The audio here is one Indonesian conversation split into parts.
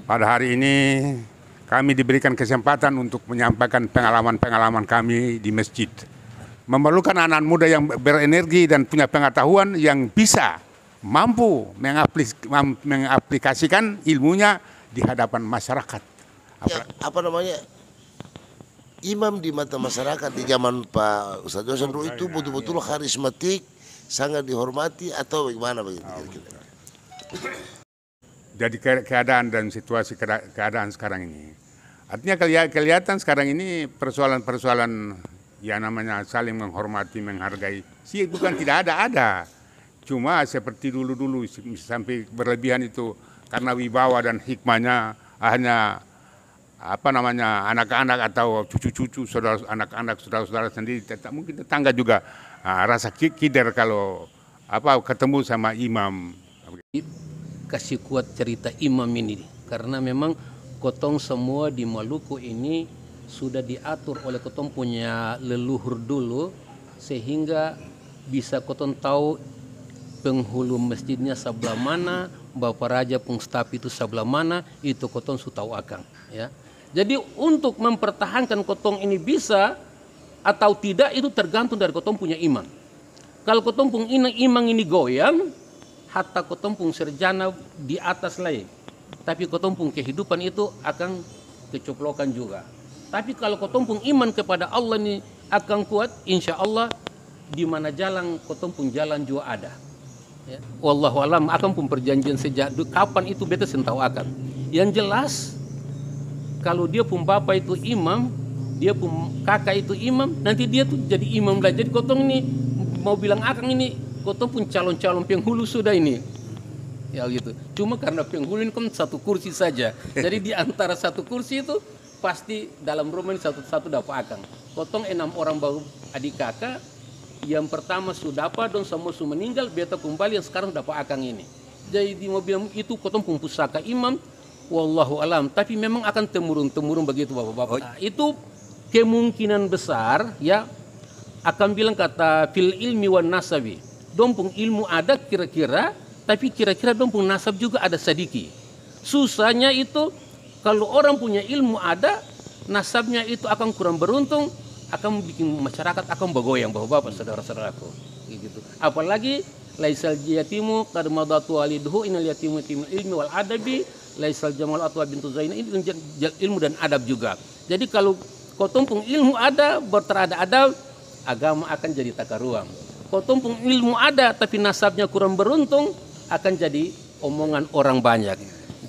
Pada hari ini kami diberikan kesempatan untuk menyampaikan pengalaman-pengalaman kami di masjid. Memerlukan anak muda yang berenergi dan punya pengetahuan yang bisa mampu mengaplikasikan ilmunya di hadapan masyarakat. Ya, apa namanya, imam di mata masyarakat di zaman Pak Ustadz Josan dulu itu betul-betul karismatik, sangat dihormati atau bagaimana begitu kira-kira? Jadi keadaan dan situasi keadaan sekarang ini, artinya kelihatan sekarang ini persoalan-persoalan yang namanya saling menghormati, menghargai, sih bukan tidak ada. Cuma seperti dulu-dulu sampai berlebihan itu karena wibawa dan hikmahnya hanya anak-anak atau cucu-cucu saudara-saudara sendiri, mungkin tetangga juga rasa kider kalau ketemu sama imam. Kasih kuat cerita imam ini karena memang kotong semua di Maluku ini sudah diatur oleh kotong punya leluhur dulu sehingga bisa kotong tahu penghulu masjidnya sebelah mana, Bapak Raja Pungstapi itu sebelah mana, itu kotong sudah tahu akang ya. Jadi untuk mempertahankan kotong ini bisa atau tidak itu tergantung dari kotong punya imam. Kalau kotong punya imam ini goyang, hatta kotong pun serjana di atas lain, tapi kotong pun kehidupan itu akan kecoplokan juga. Tapi kalau kotong pun iman kepada Allah ini akan kuat, insya Allah di mana jalan kotong pun jalan juga ada. Ya. Wallahu alam akan pun perjanjian sejak kapan itu beta sentau akan. Yang jelas kalau dia pun bapak itu imam, dia pun kakak itu imam, nanti dia tuh jadi imam lah. Jadi kotong ini mau bilang akan ini kotong pun calon-calon penghulu sudah ini, ya gitu. Cuma karena penghulu ini kan satu kursi saja, jadi di antara satu kursi itu pasti dalam rumah ini satu-satu dapat akang. Kotong 6 orang baru adik kakak, yang pertama sudah dapat dan semua sudah meninggal, beta kembali yang sekarang dapat akang ini. Jadi di mobil itu kotong pun pusaka imam, wallahu alam. Tapi memang akan temurun begitu bapak-bapak. Nah, itu kemungkinan besar ya akan bilang kata fil ilmi wan nasabi. Dompung ilmu ada kira-kira, tapi kira-kira dompung nasab juga ada sedikit. Susahnya itu kalau orang punya ilmu ada, nasabnya itu akan kurang beruntung, akan bikin masyarakat akan bergoyang bapak-bapak saudara-saudaraku. Gitu. Apalagi laisal yatimu qad madatu aliduhu innal yatimu yatimul ilmi wal adabi laisal jamal atwa bintu zaina, ini ilmu dan adab juga. Jadi kalau kotong pun ilmu ada, berterada adab, agama akan jadi takaruang. Kotong pun ilmu ada tapi nasabnya kurang beruntung, akan jadi omongan orang banyak.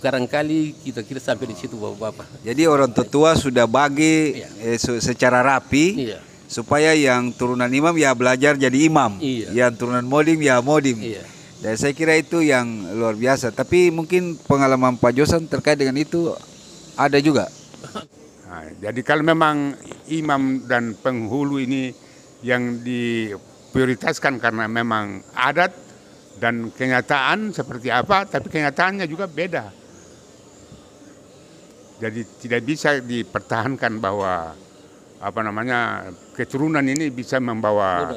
Barangkali kita sampai di situ bapak-bapak. Jadi orang tua sudah bagi secara rapi supaya yang turunan imam ya belajar jadi imam, yang turunan modim ya modim. Dan saya kira itu yang luar biasa. Tapi mungkin pengalaman Pak Josan terkait dengan itu ada juga. Nah, jadi kalau memang imam dan penghulu ini yang diprioritaskan karena memang adat dan kenyataan seperti apa, tapi kenyataannya juga beda. Jadi tidak bisa dipertahankan bahwa keturunan ini bisa membawa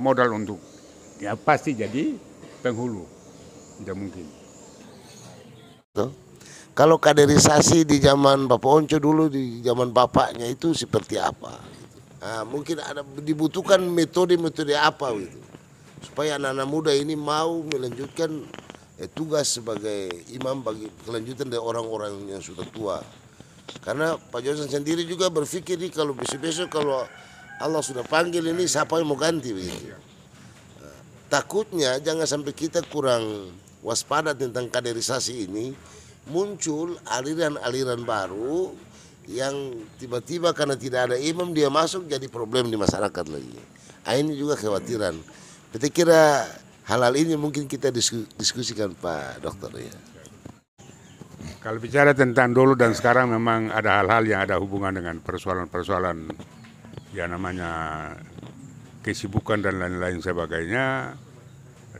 modal untuk ya pasti jadi penghulu. Tidak mungkin. Kalau kaderisasi di zaman Bapak Onco dulu, di zaman bapaknya itu seperti apa? Nah, mungkin ada dibutuhkan metode-metode apa gitu supaya anak-anak muda ini mau melanjutkan tugas sebagai imam bagi kelanjutan dari orang-orang yang sudah tua. Karena Pak Josan sendiri juga berpikir nih kalau besok-besok kalau Allah sudah panggil ini siapa yang mau ganti begitu. Takutnya jangan sampai kita kurang waspada tentang kaderisasi ini, muncul aliran-aliran baru yang tiba-tiba karena tidak ada imam dia masuk jadi problem di masyarakat lagi. Ini juga kekhawatiran. Saya kira hal-hal ini mungkin kita diskusikan Pak Dokter ya. Kalau bicara tentang dulu dan sekarang memang ada hal-hal yang ada hubungan dengan persoalan-persoalan yang namanya kesibukan dan lain-lain sebagainya,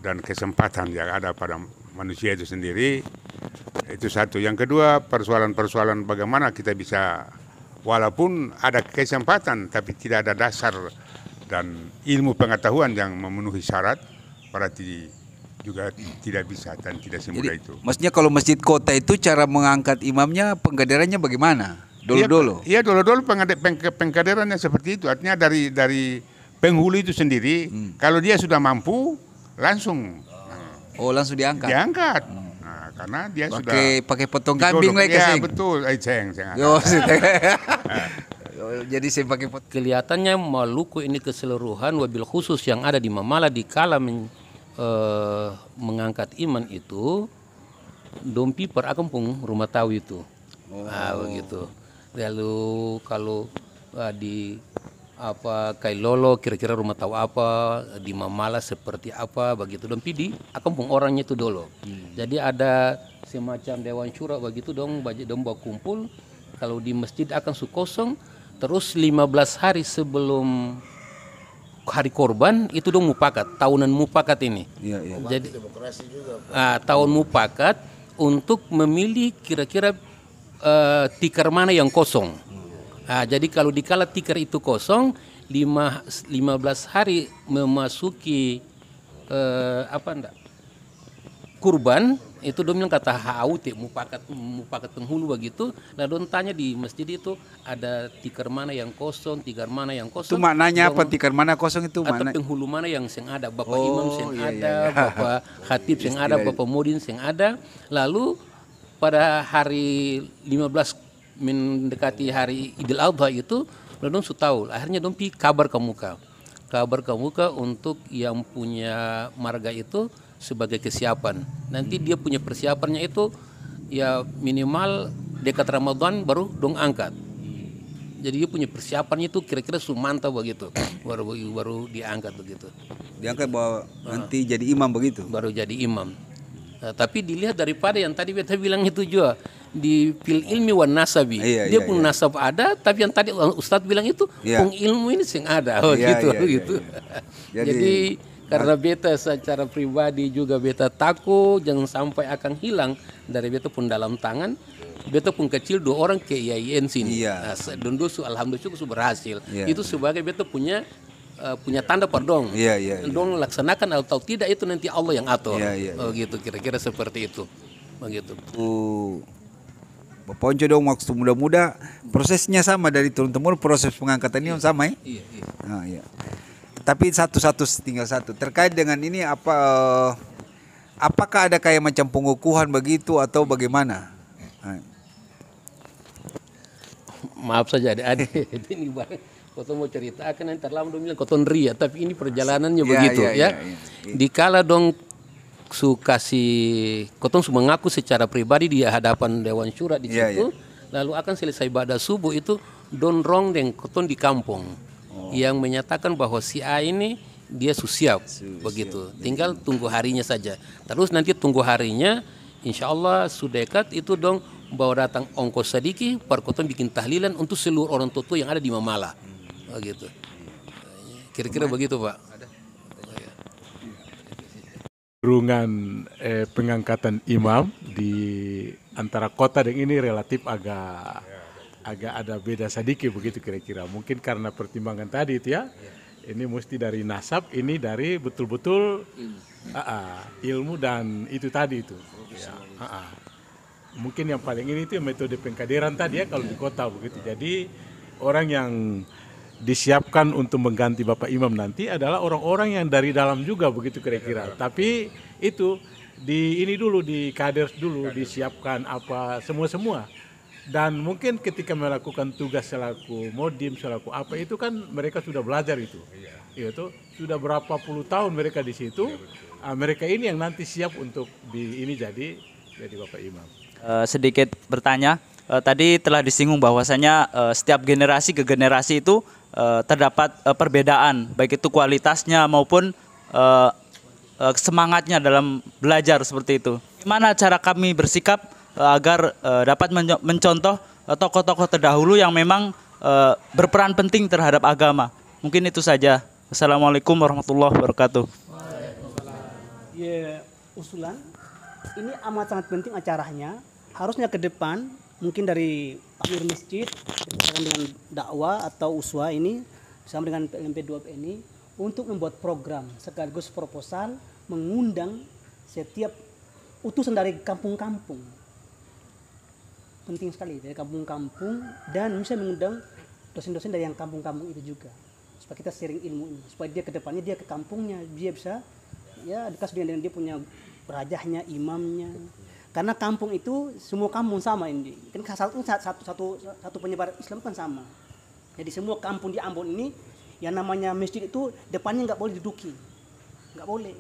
dan kesempatan yang ada pada manusia itu sendiri. Itu satu. Yang kedua, persoalan-persoalan bagaimana kita bisa, walaupun ada kesempatan tapi tidak ada dasar dan ilmu pengetahuan yang memenuhi syarat, berarti juga tidak bisa dan tidak semudah itu. Maksudnya kalau masjid kota itu cara mengangkat imamnya, pengkaderannya bagaimana? Dulu-dulu. Iya, dulu-dulu pengkaderannya seperti itu. Artinya dari penghulu itu sendiri, kalau dia sudah mampu, langsung. Langsung diangkat. Diangkat. Nah, karena dia pakai potong kambing lagi. Ya, betul. Jadi saya pakai potong. Kelihatannya Maluku ini keseluruhan wabil khusus yang ada di Mamala di kala mengangkat iman itu dompi per akampung rumah tahu itu. Begitu. Lalu kalau di Kailolo kira-kira rumah tahu apa, di Mamala seperti apa, begitu dompi di akampung orangnya itu dulu. Jadi ada semacam dewan syura begitu dong bawa kumpul. Kalau di masjid akan kosong, terus 15 hari sebelum hari korban itu dong mupakat, tahunan mupakat ini. Jadi tahun mupakat untuk memilih kira-kira tikar mana yang kosong. Jadi kalau dikala tikar itu kosong, 15 hari memasuki kurban itu dong bilang kata haute mupakat penghulu begitu. Nah don tanya di masjid itu ada tikar mana yang kosong, tikar mana yang kosong. Itu maknanya apa tikar mana kosong itu? Atau penghulu mana yang ada, bapak imam yang ada, bapak khatib yang ada, bapak modin yang ada. Lalu pada hari 15 mendekati hari Idul Adha itu, lalu dong tahu. Akhirnya dong pi kabar ke muka untuk yang punya marga itu sebagai kesiapan. Nanti dia punya persiapannya itu ya minimal dekat Ramadan baru dong angkat. Jadi dia punya persiapannya itu kira-kira sumanta begitu. Baru diangkat begitu. Diangkat bahwa nanti jadi imam begitu. Baru jadi imam. Tapi dilihat daripada yang tadi beta bilang itu juga di fil ilmi wan nasabi. Dia pun nasab ada, tapi yang tadi Ustadz bilang itu pun ilmu ini sing ada. Gitu. Jadi karena beta secara pribadi juga beta takut jangan sampai akan hilang dari beta pun dalam tangan. Beta pun kecil 2 orang ke IAIN sini. Dan alhamdulillah cukup berhasil. Itu sebagai beta punya tanda pardon. Dong laksanakan atau tidak itu nanti Allah yang atur. Gitu kira-kira seperti itu. Begitu. Bapak Onco dong waktu muda-muda prosesnya sama dari turun-temurun, proses pengangkatan ini sama ya? Iya. Tapi tinggal satu terkait dengan ini apakah ada kayak macam pengukuhan begitu atau bagaimana? Maaf saja adik ini Koton mau cerita akan nanti terlalu dong bilang Koton ria, tapi ini perjalanannya begitu ya. Dikala dong Koton mengaku secara pribadi di hadapan Dewan Syura di situ, lalu akan selesai ibadah subuh itu don rong dan Koton di kampung yang menyatakan bahwa si A ini dia siap begitu, tinggal tunggu harinya saja. Terus nanti tunggu harinya, insya Allah sudah dekat itu dong bawa datang ongkos sedikit, Koton bikin tahlilan untuk seluruh orang tua yang ada di Mamala. Begitu. Kira-kira begitu Pak. Hubungan pengangkatan imam di antara kota dan ini relatif agak ada beda sedikit begitu kira-kira. Mungkin karena pertimbangan tadi itu ya. Ini mesti dari nasab, ini dari betul-betul ilmu dan itu tadi itu. Mungkin yang paling ini itu metode pengkaderan tadi ya kalau di kota begitu. Jadi orang yang disiapkan untuk mengganti Bapak Imam nanti adalah orang-orang yang dari dalam juga begitu kira-kira. Tapi itu ini dulu di kader dulu disiapkan apa semua. Dan mungkin ketika melakukan tugas selaku modim, selaku apa itu kan mereka sudah belajar itu. Itu sudah berapa puluh tahun mereka di situ. Mereka ini yang nanti siap untuk jadi Bapak Imam. Sedikit bertanya, tadi telah disinggung bahwasanya setiap generasi ke generasi itu terdapat perbedaan, baik itu kualitasnya maupun semangatnya dalam belajar seperti itu. Gimana cara kami bersikap agar dapat mencontoh tokoh-tokoh terdahulu yang memang berperan penting terhadap agama. Mungkin itu saja. Assalamualaikum warahmatullahi wabarakatuh. Ya, usulan ini amat sangat penting acaranya. Harusnya ke depan mungkin dari takmir masjid dengan dakwah atau uswa ini bersama dengan PLMP 2P ini untuk membuat program sekaligus proposal mengundang setiap utusan dari kampung-kampung. Penting sekali dari kampung-kampung, dan bisa mengundang dosen-dosen dari yang kampung-kampung itu juga. Supaya kita sharing ilmu ini, supaya dia ke depannya dia ke kampungnya, dia bisa ya dekat dengan dia punya rajahnya, imamnya. Karena kampung itu semua kampung sama ini. Kan satu penyebar Islam kan sama. Jadi semua kampung di Ambon ini yang namanya masjid itu depannya nggak boleh diduduki. Nggak boleh.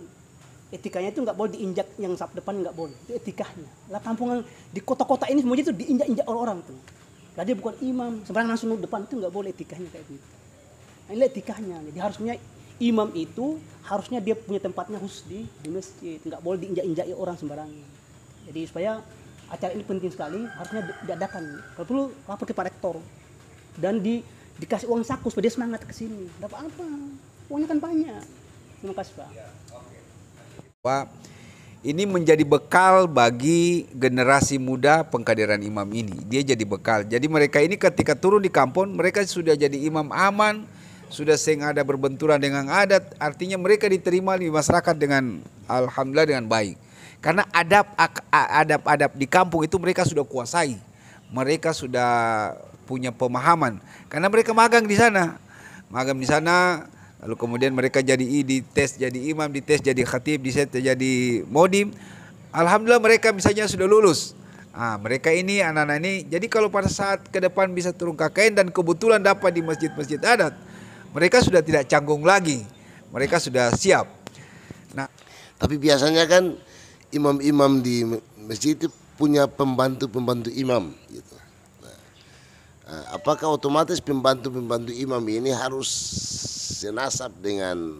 Etikanya itu nggak boleh diinjak, yang depan nggak boleh. Itu etikanya. Lah kampung di kota-kota ini semuanya itu diinjak-injak orang tuh. Lah dia bukan imam, sembarangan langsung depan itu nggak boleh, etikanya kayak gitu. Nah, ini etikanya. Jadi harusnya imam itu harusnya dia punya tempatnya khusus di masjid, nggak boleh diinjak-injak orang sembarangan. Jadi supaya acara ini penting sekali, harusnya diadakan. Kalau perlu lapor ke Pak Rektor dan dikasih uang saku supaya dia semangat ke sini. Dapat apa? Uangnya kan banyak. Terima kasih Pak. Pak, ini menjadi bekal bagi generasi muda pengkaderan imam ini. Dia jadi bekal. Jadi mereka ini ketika turun di kampung, mereka sudah jadi imam aman, sudah sering ada berbenturan dengan adat. Artinya mereka diterima di masyarakat dengan alhamdulillah dengan baik. Karena adab di kampung itu mereka sudah kuasai. Mereka sudah punya pemahaman. Karena mereka magang di sana. Magang di sana. Lalu kemudian mereka dites jadi imam, dites jadi khatib, dites jadi modim. Alhamdulillah mereka misalnya sudah lulus. Mereka ini anak-anak ini. Jadi kalau pada saat ke depan bisa turun KKN dan kebetulan dapat di masjid-masjid adat, mereka sudah tidak canggung lagi. Mereka sudah siap. Nah, tapi biasanya kan imam-imam di masjid itu punya pembantu-pembantu imam gitu. Apakah otomatis pembantu-pembantu imam ini harus senasab dengan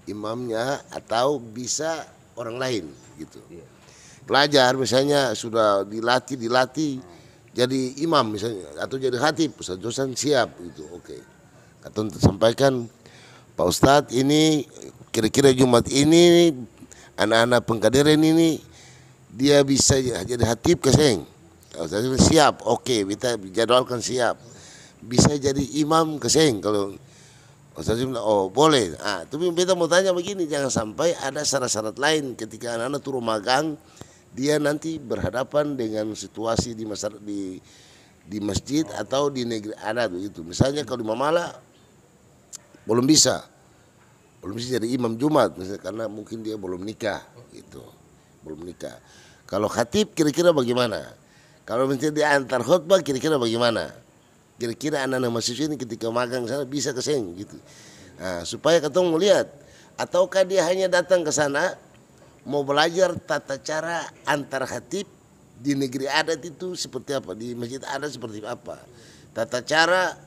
imamnya atau bisa orang lain gitu? Pelajar misalnya sudah dilatih jadi imam misalnya atau jadi khatib, Ustaz siap gitu. Oke. Kata untuk sampaikan Pak Ustadz ini kira-kira Jumat ini anak-anak pengkaderan ini dia bisa jadi khatib keseng. Ustaz siap, oke, kita jadwalkan siap. Bisa jadi imam keseng kalau Ustaz bilang, oh boleh. Tapi kita mau tanya begini, jangan sampai ada syarat-syarat lain ketika anak-anak turun magang, dia nanti berhadapan dengan situasi di masjid atau di negeri adat begitu. Misalnya kalau di Mamala belum bisa jadi imam Jumat misalnya, karena mungkin dia belum nikah gitu, belum nikah. Kalau khatib kira-kira bagaimana? Kalau misalnya dia antar khutbah kira-kira bagaimana? Kira-kira anak-anak mahasiswa ini ketika magang sana bisa keseng gitu. Supaya ketemu melihat, ataukah dia hanya datang ke sana mau belajar tata cara antar khatib di negeri adat itu seperti apa, di masjid adat seperti apa, tata cara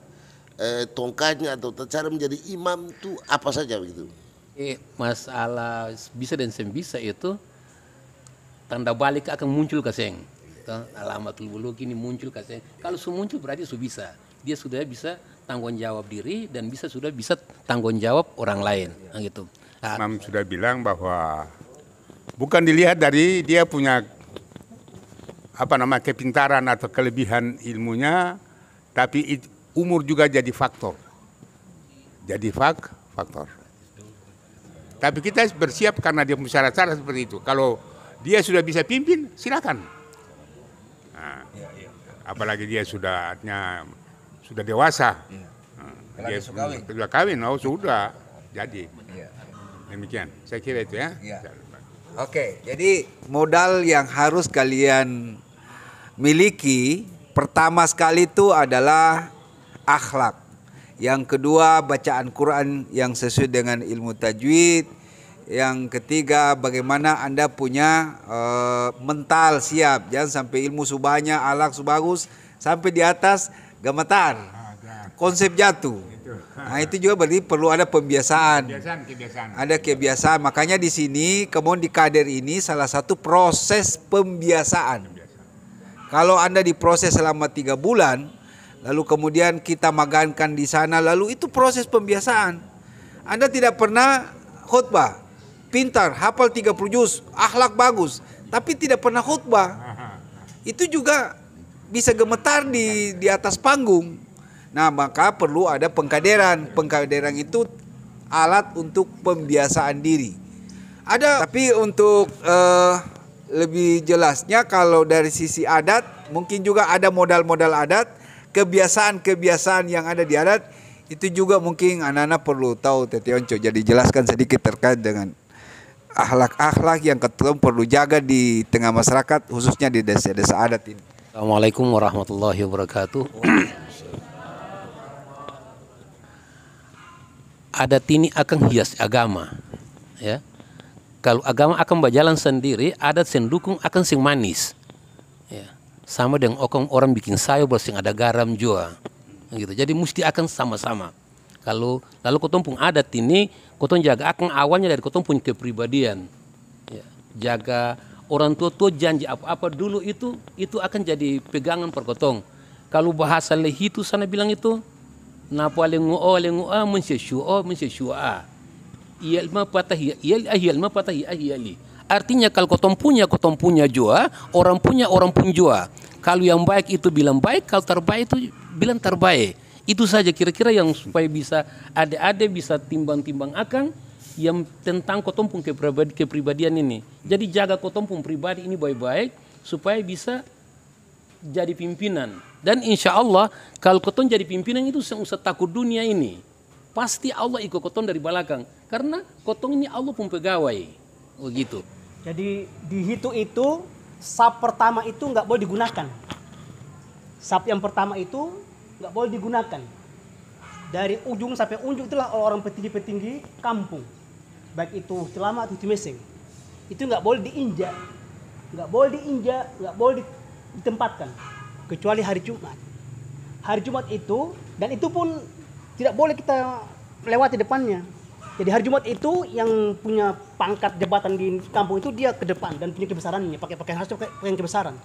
tongkatnya atau tata cara menjadi imam itu apa saja begitu. Masalah bisa dan bisa itu tanda balik akan muncul keseng. Alamatul bulugh ini muncul kasih. Kalau sudah muncul berarti sudah bisa. Dia sudah bisa tanggung jawab diri dan sudah bisa tanggung jawab orang lain, gitu. Imam sudah bilang bahwa bukan dilihat dari dia punya kepintaran atau kelebihan ilmunya, tapi umur juga jadi faktor. Jadi faktor. Tapi kita bersiap karena dia punya syarat-syarat seperti itu. Kalau dia sudah bisa pimpin, silakan. Apalagi dia sudah dewasa, dia sudah kawin, sudah jadi. Demikian, saya kira itu ya. Oke, jadi modal yang harus kalian miliki pertama sekali itu adalah akhlak. Yang kedua bacaan Quran yang sesuai dengan ilmu tajwid. Yang ketiga bagaimana Anda punya mental siap. Jangan sampai ilmu subahnya alak subagus sampai di atas gemetar. Konsep jatuh. Nah, itu juga berarti perlu ada pembiasaan. Ada kebiasaan. Makanya di sini kemudian di kader ini salah satu proses pembiasaan. Kalau Anda diproses selama 3 bulan, lalu kemudian kita magangkan di sana, lalu itu proses pembiasaan. Anda tidak pernah khutbah. Pintar, hafal 30 juz, akhlak bagus, tapi tidak pernah khutbah. Itu juga bisa gemetar di atas panggung. Nah, maka perlu ada pengkaderan. Pengkaderan itu alat untuk pembiasaan diri. Ada, tapi untuk lebih jelasnya kalau dari sisi adat, mungkin juga ada modal-modal adat, kebiasaan-kebiasaan yang ada di adat, itu juga mungkin anak-anak perlu tahu Tete Onco. Jadi jelaskan sedikit terkait dengan akhlak-akhlak yang ketemu perlu jaga di tengah masyarakat, khususnya di desa-desa adat ini. Assalamualaikum warahmatullahi wabarakatuh. Adat ini akan hias agama, ya. Kalau agama akan berjalan sendiri, adat sendukung akan sing manis. Ya. Sama dengan orang bikin sayur bersing ada garam juga. Gitu. Jadi mesti akan sama-sama. Kalau lalu kotong pun adat ini, kotong jaga akan awalnya dari kotong punya kepribadian. Ya. Jaga orang tua janji apa-apa dulu itu akan jadi pegangan per kotong. Kalau bahasa lehi itu sana bilang itu, napa lengoa mensyua. Iyalma patahi ahiyali. Artinya kalau kotong punya jua, orang pun jua. Kalau yang baik itu bilang baik, kalau terbaik itu bilang terbaik. Itu saja kira-kira yang supaya bisa ada bisa timbang-timbang akan yang tentang kotong pun kepribadian ini. Jadi jaga kotong pun pribadi ini baik-baik supaya bisa jadi pimpinan. Dan insya Allah kalau kotong jadi pimpinan itu usah takut dunia ini. Pasti Allah ikut kotong dari belakang. Karena kotong ini Allah pun pegawai. Begitu. Jadi di hitu itu, sap pertama itu nggak boleh digunakan. Sap yang pertama itu nggak boleh digunakan. Dari ujung sampai ujung itulah orang petinggi-petinggi kampung. Baik itu Celama atau Cimeseng. Itu nggak boleh diinjak. Nggak boleh ditempatkan. Kecuali hari Jumat. Hari Jumat itu, dan itu pun tidak boleh kita lewati depannya. Jadi hari Jumat itu yang punya pangkat jabatan di kampung itu dia ke depan dan punya kebesarannya, pakai pakaian harus pakai pakaian kebesaran,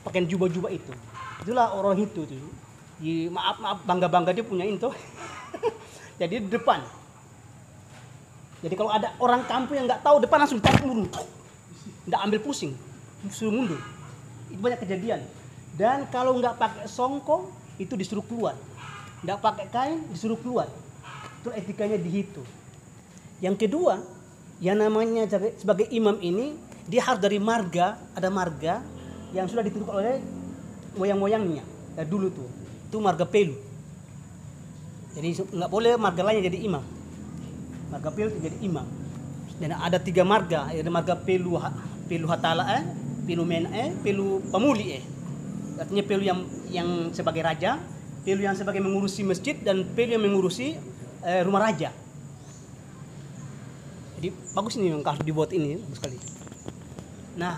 pakaian jubah-jubah itu. Itulah orang itu tuh. Maaf bangga dia punya itu. Jadi di depan. Jadi kalau ada orang kampung yang nggak tahu depan langsung ditarik mundur, nggak ambil pusing, suruh mundur. Itu banyak kejadian. Dan kalau nggak pakai songkok itu disuruh keluar. Nggak pakai kain disuruh keluar. Itu etikanya di situ. Yang kedua, yang namanya sebagai imam ini dia harus dari marga, ada marga yang sudah ditentukan oleh moyang-moyangnya dari dulu tuh. Itu marga Pelu. Jadi nggak boleh marga lainnya jadi imam. Marga Pelu itu jadi imam. Dan ada 3 marga, ada marga Pelu Hatala, Pelu Mena, Pelu Pamuli. Artinya Pelu yang sebagai raja, Pelu yang sebagai mengurusi masjid, dan Pelu yang mengurusi rumah raja. Jadi bagus ini yang harus dibuat ini, bagus sekali. Nah,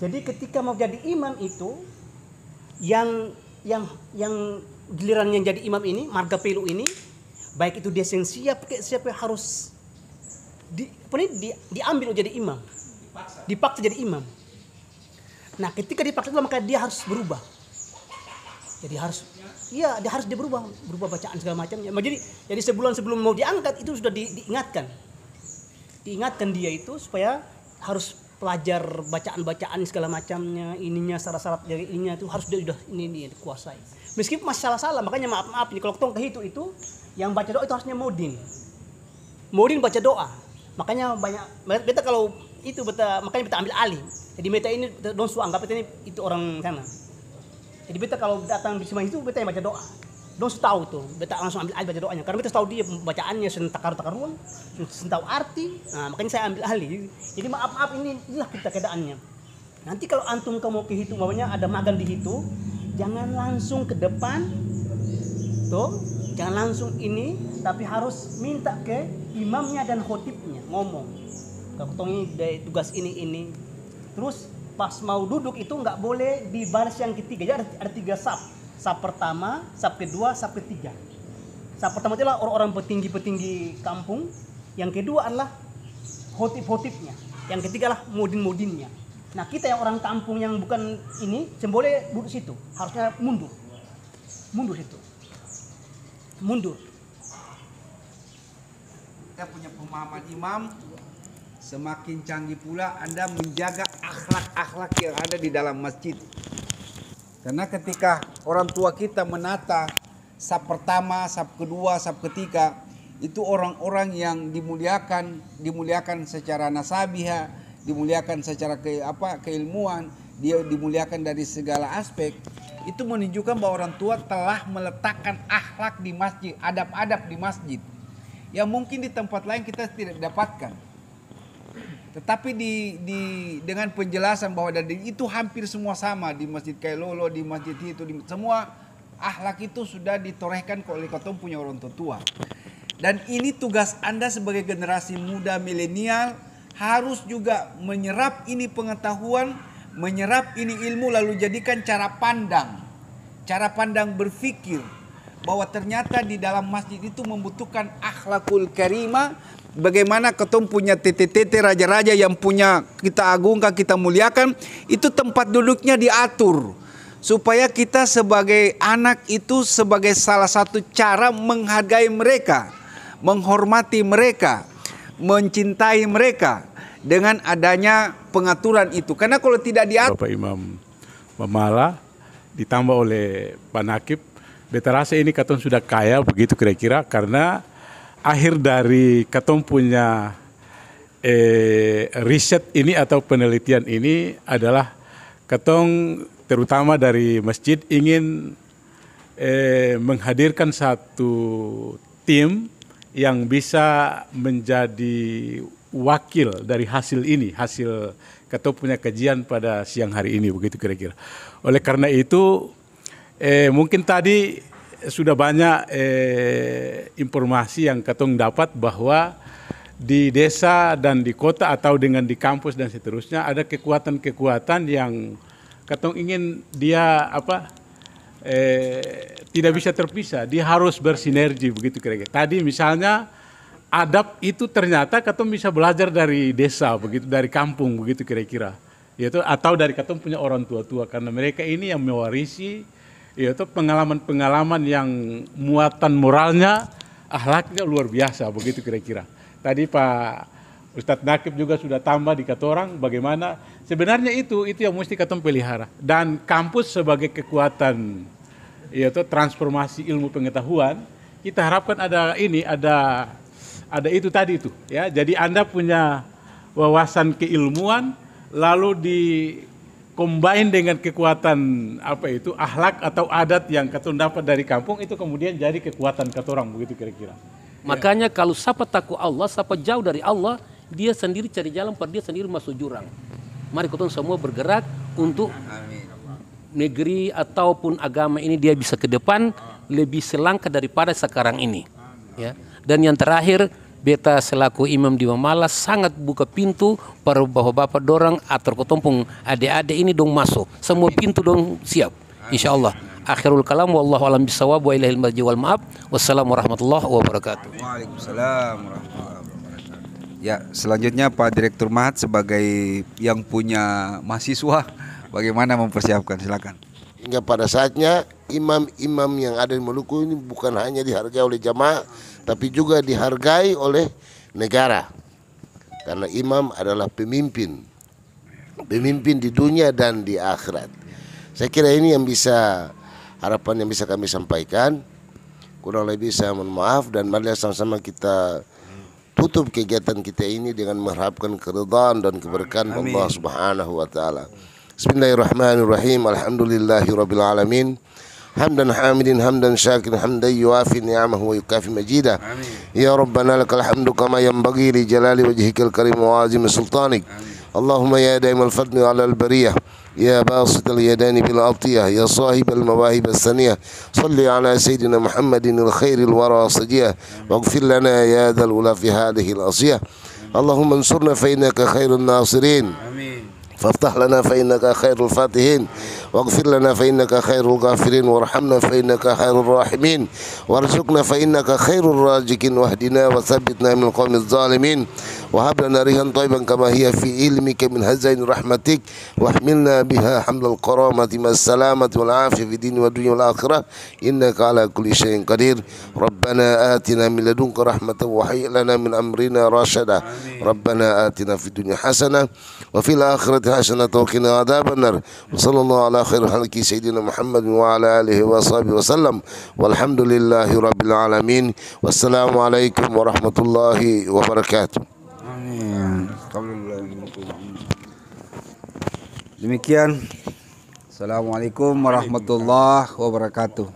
jadi ketika mau jadi imam itu, yang giliran yang jadi imam ini, marga Pelu ini, baik itu dia yang siap harus diambil jadi imam, dipaksa jadi imam. Nah, ketika dipaksa maka dia harus berubah. Jadi dia harus berubah bacaan segala macamnya. Jadi sebulan sebelum mau diangkat itu sudah diingatkan dia itu supaya harus pelajar bacaan segala macamnya, ininya syarat-syarat dari ininya itu harus dia ini dikuasai. Meskipun masih salah-salah, makanya maaf ini kalau ketong ke itu yang baca doa itu harusnya modin baca doa. Makanya banyak beta kalau itu makanya beta ambil alih. Jadi beta ini don't anggap beta ini itu orang sana. Jadi beta kalau datang di semua itu beta yang baca doa. Don't tahu tuh, beta langsung ambil alih baca doanya karena beta tahu dia bacaannya sentakar-takaruan, tahu arti. Nah, makanya saya ambil alih. Jadi maaf inilah kita keadaannya. Nanti kalau antum kamu ke hitu, namanya ada magang di hitu, jangan langsung ke depan. Tuh, jangan langsung ini, tapi harus minta ke imamnya dan khotibnya ngomong. Kalau ini dari tugas ini. Terus pas mau duduk itu nggak boleh dibalas yang ketiga. Jadi ada 3 sap. Sap pertama, sap kedua, sap ketiga. Sap pertama itu adalah orang-orang petinggi-petinggi kampung. Yang kedua adalah khotib-khotibnya. Yang ketiga adalah modin-modinnya. Nah, kita yang orang kampung yang bukan ini, boleh duduk situ. Harusnya mundur. Mundur situ. Mundur. Kita punya pemahaman imam, semakin canggih pula Anda menjaga akhlak-akhlak yang ada di dalam masjid. Karena ketika orang tua kita menata saf pertama, saf kedua, saf ketiga, itu orang-orang yang dimuliakan secara nasabiha, dimuliakan secara keilmuan, dia dimuliakan dari segala aspek. Itu menunjukkan bahwa orang tua telah meletakkan akhlak di masjid, adab-adab di masjid yang mungkin di tempat lain kita tidak dapatkan. Tetapi dengan penjelasan bahwa itu hampir semua sama di Masjid Kailolo, di masjid itu, semua akhlak itu sudah ditorehkan oleh ketemu punya orang tua. Dan ini tugas Anda sebagai generasi muda milenial, harus juga menyerap ini pengetahuan, menyerap ini ilmu, lalu jadikan cara pandang berpikir bahwa ternyata di dalam masjid itu membutuhkan akhlakul karimah. Bagaimana ketemu punya tete-tete raja-raja yang punya kita agungkan, kita muliakan, itu tempat duduknya diatur supaya kita sebagai anak itu sebagai salah satu cara menghargai mereka, menghormati mereka, mencintai mereka dengan adanya pengaturan itu. Karena kalau tidak diatur, Bapak Imam Mamala ditambah oleh Pak Nakib, beta rasa ini katong sudah kaya begitu kira-kira, karena akhir dari katong punya riset ini atau penelitian ini adalah katong terutama dari masjid ingin menghadirkan satu tim yang bisa menjadi wakil dari hasil ini, hasil katong punya kajian pada siang hari ini begitu kira-kira. Oleh karena itu mungkin tadi sudah banyak informasi yang katong dapat bahwa di desa dan di kota atau dengan di kampus dan seterusnya ada kekuatan-kekuatan yang katong ingin dia tidak bisa terpisah, dia harus bersinergi begitu kira-kira. Tadi misalnya adab itu ternyata katong bisa belajar dari desa begitu, dari kampung begitu kira-kira. Yaitu atau dari katong punya orang tua-tua, karena mereka ini yang mewarisi yaitu pengalaman-pengalaman yang muatan moralnya, akhlaknya luar biasa begitu kira-kira. Tadi Pak Ustadz Nakib juga sudah tambah di katorang bagaimana sebenarnya itu yang mesti katong pelihara. Dan kampus sebagai kekuatan yaitu transformasi ilmu pengetahuan, kita harapkan ada itu tadi itu ya. Jadi Anda punya wawasan keilmuan lalu combine dengan kekuatan akhlak atau adat yang katong dapat dari kampung, itu kemudian jadi kekuatan katorang begitu kira-kira. Makanya kalau siapa takut Allah, siapa jauh dari Allah, dia sendiri cari jalan, dia sendiri masuk jurang. Mari katong semua bergerak untuk negeri ataupun agama ini dia bisa ke depan lebih selangkah daripada sekarang ini. Ya. Dan yang terakhir, beta selaku imam di Mamala sangat buka pintu para bapak-bapak dorang atau ketumpung adik-adik ini dong masuk. Semua pintu dong siap. Insyaallah. Akhirul kalam wallahu alam bisawab wa ilahil marji wal ma'ab. Wassalamu warahmatullahi wabarakatuh. Waalaikumsalam warahmatullahi wabarakatuh. Ya, selanjutnya Pak Direktur Mahat sebagai yang punya mahasiswa, bagaimana mempersiapkan, silakan. Hingga pada saatnya imam-imam yang ada di Maluku ini bukan hanya dihargai oleh jamaah, tapi juga dihargai oleh negara. Karena imam adalah pemimpin di dunia dan di akhirat. Saya kira ini yang harapan yang bisa kami sampaikan. Kurang lebih saya mohon maaf, dan mari sama-sama kita tutup kegiatan kita ini dengan mengharapkan keridhaan dan keberkahan Allah Subhanahu wa taala. Bismillahirrahmanirrahim. Alhamdulillahirabbil alamin. Hamdan hamidin hamdan syakirin hamdan yuafi ni'amahu wa yukafi majidah. Ya Rabbana lakal hamdu kama yanbaghi li jalali wajhikal karim wa azimi sultanik. Allahumma ya daimal fadli ala al-bariyah, ya basital yadani bil atiyah, ya sahibal mawahib as-saniyah, salli ala sayyidina Muhammadin al-khairil wara sajiyah, waghfir lana ya dhal ula fi hadhihi al-asiyah. Allahumma ansurna fa innaka khairun nasirin. Amin. فافتح لنا فإنك خير الفاتحين واغفر لنا فإنك خير الغافرين وارحمنا فإنك خير الراحمين وارزقنا فإنك خير الرازقين واهدنا وثبتنا من القوم الظالمين وهب لنا ريحا طيبا كما هي في علمك من هزائن رحمتك واحملنا بها حمل الكرامة مع السلامة والعافية في الدين والدنيا والآخرة إنك على كل شيء قدير. ربنا آتنا من لدنك رحمة وهيئ لنا من أمرنا رشدا. ربنا آتنا في الدنيا حسنة وفي الآخرة حسنة وقنا عذاب النار. وصلى الله على خير خلق سيدنا محمد وعلى آله وصحبه وسلم والحمد لله رب العالمين. والسلام عليكم ورحمة الله وبركاته. Demikian. Assalamualaikum warahmatullahi wabarakatuh.